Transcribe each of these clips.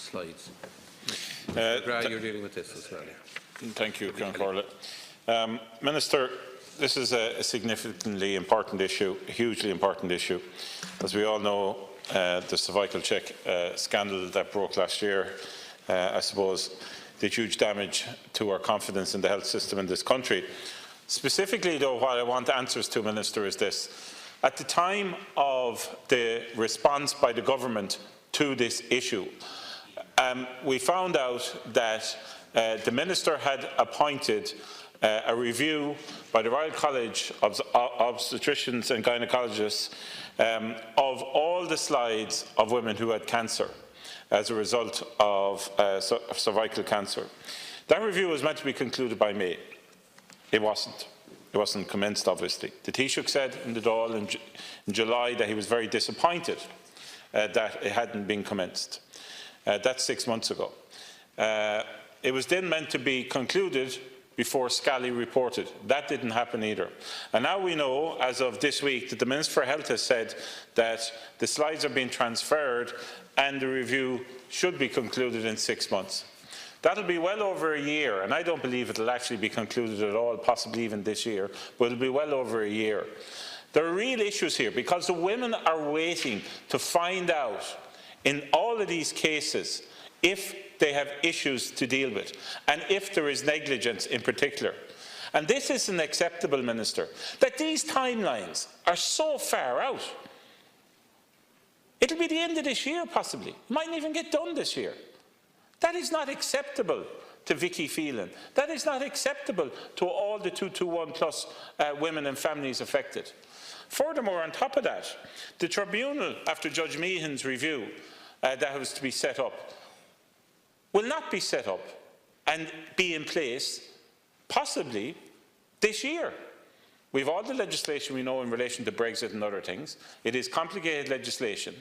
slides. You're dealing with this as well. Thank you, Councillor Corlett. Minister, this is a significantly important issue, a hugely important issue. As we all know, the cervical check scandal that broke last year, I suppose, did huge damage to our confidence in the health system in this country. Specifically, though, what I want answers to, Minister, is this. At the time of the response by the government to this issue, we found out that the Minister had appointed a review by the Royal College of Obstetricians and Gynaecologists of all the slides of women who had cancer as a result of cervical cancer. That review was meant to be concluded by May. It wasn't. It wasn't commenced, obviously. The Taoiseach said in the Dáil in July that he was very disappointed that it hadn't been commenced. That's 6 months ago. It was then meant to be concluded before Scally reported. That didn't happen either. And now we know, as of this week, that the Minister for Health has said that the slides are being transferred and the review should be concluded in 6 months. That'll be well over a year, and I don't believe it'll actually be concluded at all, possibly even this year, but it'll be well over a year. There are real issues here because the women are waiting to find out in all of these cases if they have issues to deal with and if there is negligence in particular. And this isn't acceptable, Minister, that these timelines are so far out. It'll be the end of this year, possibly. It mightn't even get done this year. That is not acceptable to Vicky Phelan. That is not acceptable to all the 221 plus women and families affected. Furthermore, on top of that, the tribunal, after Judge Meehan's review that was to be set up, will not be set up and be in place possibly this year. We have all the legislation we know in relation to Brexit and other things. It is complicated legislation.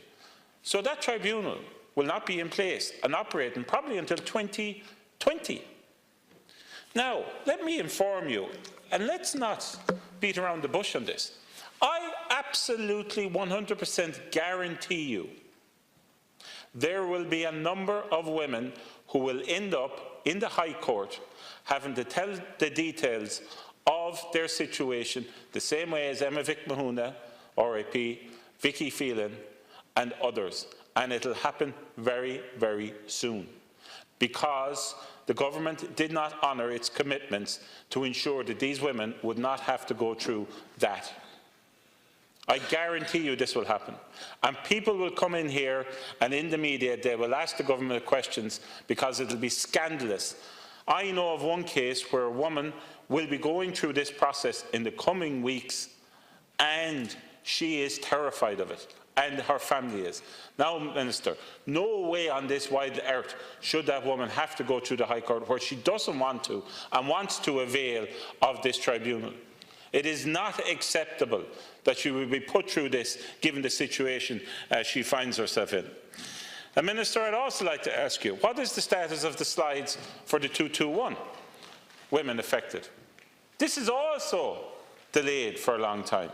So that tribunal will not be in place and operating probably until 2020. Now, let me inform you, and let's not beat around the bush on this. I absolutely 100% guarantee you there will be a number of women who will end up in the High Court having to tell the details of their situation the same way as Emma Vick Mahuna, RAP, Vicky Phelan and others. And it will happen very, very soon because the government did not honour its commitments to ensure that these women would not have to go through that. I guarantee you this will happen. And people will come in here and in the media they will ask the government questions because it will be scandalous. I know of one case where a woman will be going through this process in the coming weeks and she is terrified of it. And her family is. Now, Minister, no way on this wide earth should that woman have to go through the High Court where she doesn't want to and wants to avail of this tribunal. It is not acceptable that she will be put through this given the situation she finds herself in. And Minister, I'd also like to ask you, what is the status of the slides for the 221 women affected? This is also delayed for a long time.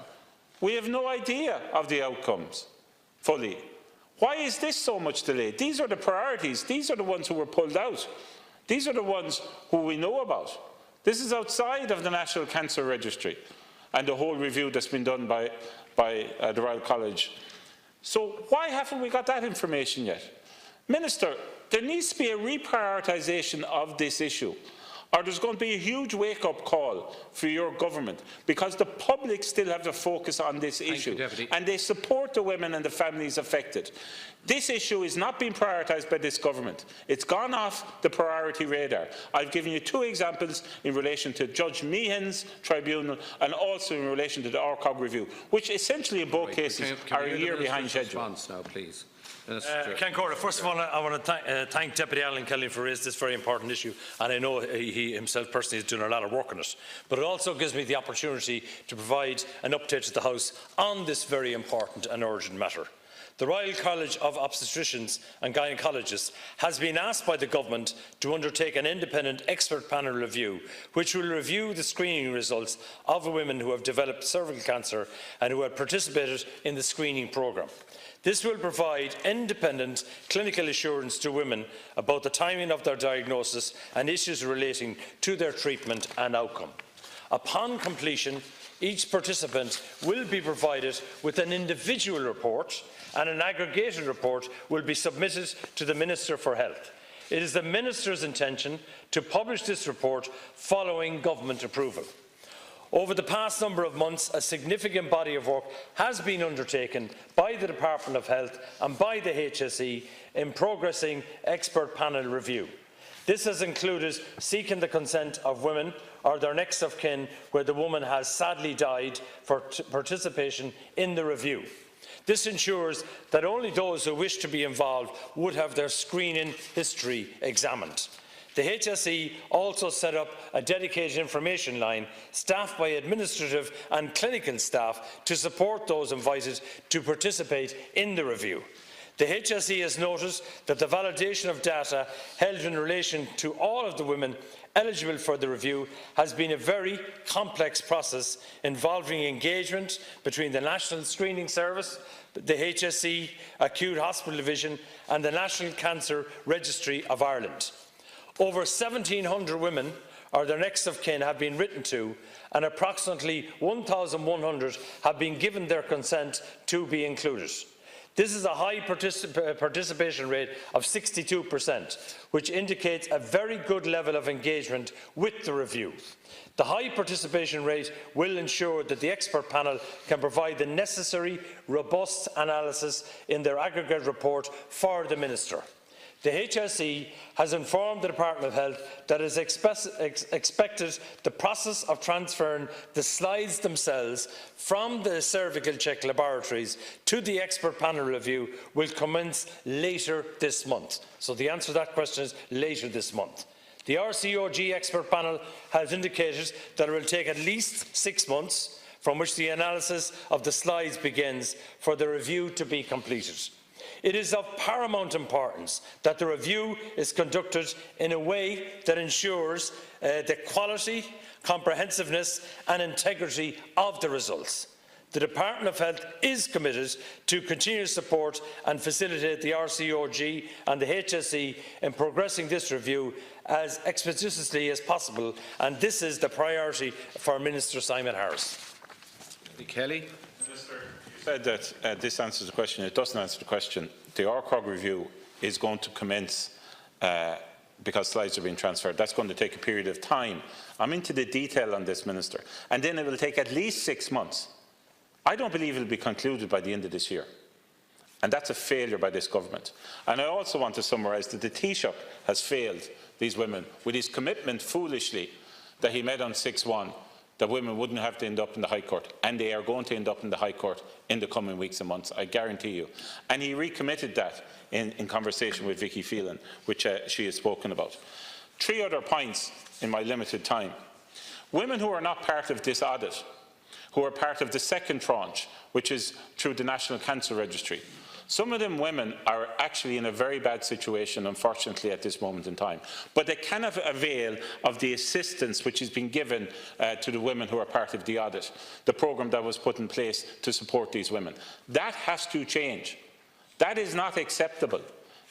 We have no idea of the outcomes fully. Why is this so much delayed? These are the priorities. These are the ones who were pulled out. These are the ones who we know about. This is outside of the National Cancer Registry and the whole review that's been done by the Royal College. So why haven't we got that information yet? Minister, there needs to be a reprioritisation of this issue, or there's going to be a huge wake-up call for your government, because the public still have the focus on this issue, and they support the women and the families affected. This issue is not being prioritised by this government. It's gone off the priority radar. I've given you two examples in relation to Judge Meehan's tribunal and also in relation to the ORCOG review, which essentially in both cases are a year behind schedule. Now, please. First of all, I want to thank Deputy Alan Kelly for raising this very important issue, and I know he himself personally is doing a lot of work on it. But it also gives me the opportunity to provide an update to the House on this very important and urgent matter. The Royal College of Obstetricians and Gynaecologists has been asked by the Government to undertake an independent expert panel review, which will review the screening results of women who have developed cervical cancer and who have participated in the screening programme. This will provide independent clinical assurance to women about the timing of their diagnosis and issues relating to their treatment and outcome. Upon completion, each participant will be provided with an individual report, and an aggregated report will be submitted to the Minister for Health. It is the Minister's intention to publish this report following government approval. Over the past number of months, a significant body of work has been undertaken by the Department of Health and by the HSE in progressing expert panel review. This has included seeking the consent of women or their next of kin where the woman has sadly died for participation in the review. This ensures that only those who wish to be involved would have their screening history examined. The HSE also set up a dedicated information line staffed by administrative and clinical staff to support those invited to participate in the review. The HSE has noted that the validation of data held in relation to all of the women eligible for the review has been a very complex process involving engagement between the National Screening Service, the HSE Acute Hospital Division and the National Cancer Registry of Ireland. Over 1,700 women or their next of kin have been written to, and approximately 1,100 have been given their consent to be included. This is a high participation rate of 62%, which indicates a very good level of engagement with the review. The high participation rate will ensure that the expert panel can provide the necessary robust analysis in their aggregate report for the Minister. The HSE has informed the Department of Health that it is expected the process of transferring the slides themselves from the cervical check laboratories to the expert panel review will commence later this month. So the answer to that question is later this month. The RCOG expert panel has indicated that it will take at least 6 months from which the analysis of the slides begins for the review to be completed. It is of paramount importance that the review is conducted in a way that ensures the quality, comprehensiveness and integrity of the results. The Department of Health is committed to continue to support and facilitate the RCOG and the HSE in progressing this review as expeditiously as possible, and this is the priority for Minister Simon Harris. Kelly. Said that this answers the question. It doesn't answer the question. The RCOG review is going to commence because slides are being transferred. That's going to take a period of time. I'm into the detail on this, Minister. And then it will take at least 6 months. I don't believe it will be concluded by the end of this year. And that's a failure by this government. And I also want to summarise that the Taoiseach has failed these women with his commitment, foolishly, that he made on 6/1, that women wouldn't have to end up in the High Court, and they are going to end up in the High Court in the coming weeks and months, I guarantee you. And he recommitted that in conversation with Vicky Phelan, which she has spoken about. 3 other points in my limited time. Women who are not part of this audit, who are part of the second tranche, which is through the National Cancer Registry. Some of them women are actually in a very bad situation, unfortunately, at this moment in time. But they cannot avail of the assistance which has been given to the women who are part of the audit, the programme that was put in place to support these women. That has to change. That is not acceptable.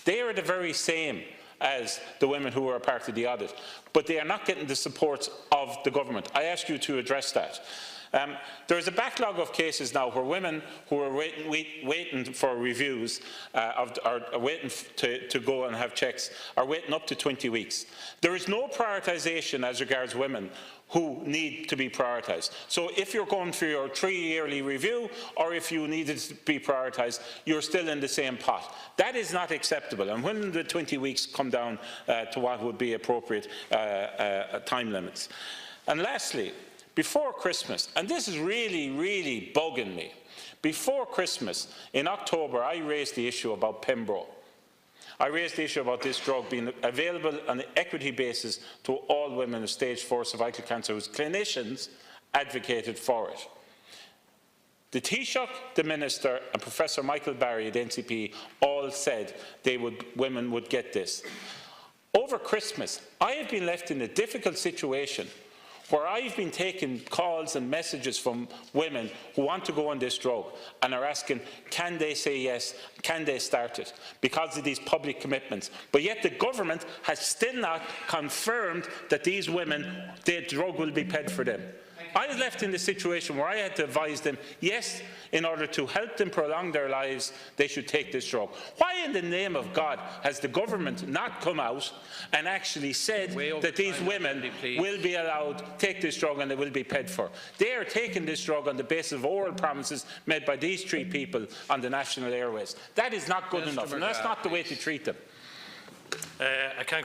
They are the very same as the women who are part of the audit, but they are not getting the support of the government. I ask you to address that. There is a backlog of cases now where women who are waiting for reviews, are waiting to go and have checks, are waiting up to 20 weeks. There is no prioritisation as regards women who need to be prioritised. So if you're going for your 3-yearly review, or if you needed to be prioritised, you're still in the same pot. That is not acceptable. And when the 20 weeks come down to what would be appropriate time limits. And lastly, before Christmas, and this is really bugging me, before Christmas, in October, I raised the issue about Pembro. I raised the issue about this drug being available on an equity basis to all women with stage 4 cervical cancer whose clinicians advocated for it. The Taoiseach, the Minister and Professor Michael Barry at NCP all said women would get this. Over Christmas, I have been left in a difficult situation where I've been taking calls and messages from women who want to go on this drug and are asking, can they say yes, can they start it, because of these public commitments. But yet the government has still not confirmed that these women, the drug will be paid for them. I was left in the situation where I had to advise them, yes, in order to help them prolong their lives, they should take this drug. Why in the name of God has the government not come out and actually said that these women will be allowed to take this drug and they will be paid for? They are taking this drug on the basis of oral promises made by these three people on the national airways. That is not good enough, and that's not the way to treat them. Again,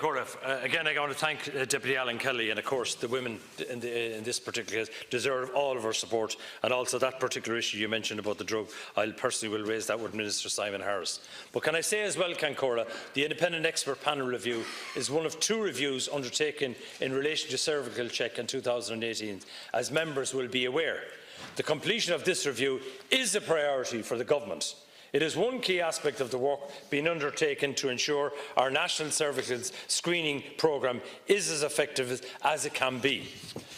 I want to thank Deputy Alan Kelly, and of course the women in this particular case deserve all of our support, and also that particular issue you mentioned about the drug, I personally will raise that with Minister Simon Harris. But can I say as well, Cancora, the independent expert panel review is one of 2 reviews undertaken in relation to cervical check in 2018, as members will be aware. The completion of this review is a priority for the government. It is one key aspect of the work being undertaken to ensure our national cervical screening programme is as effective as it can be.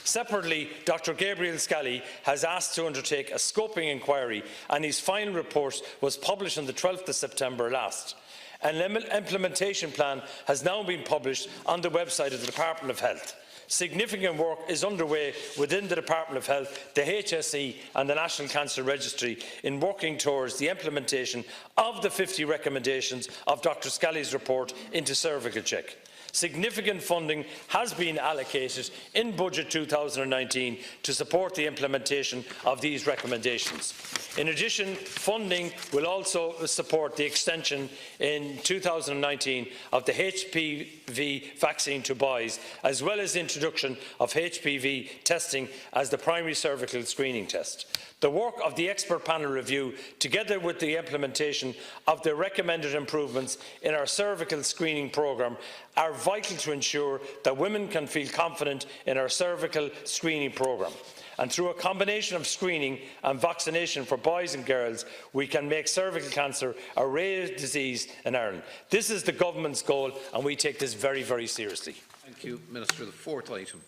Separately, Dr Gabriel Scally has asked to undertake a scoping inquiry, and his final report was published on the 12th of September last. An implementation plan has now been published on the website of the Department of Health. Significant work is underway within the Department of Health, the HSE and the National Cancer Registry in working towards the implementation of the 50 recommendations of Dr Scally's report into cervical check. Significant funding has been allocated in Budget 2019 to support the implementation of these recommendations. In addition, funding will also support the extension in 2019 of the HPV vaccine to boys, as well as the introduction of HPV testing as the primary cervical screening test. The work of the expert panel review, together with the implementation of the recommended improvements in our cervical screening programme, are vital to ensure that women can feel confident in our cervical screening programme. And through a combination of screening and vaccination for boys and girls, we can make cervical cancer a rare disease in Ireland. This is the government's goal, and we take this very, very seriously. Thank you, Minister. The 4th item.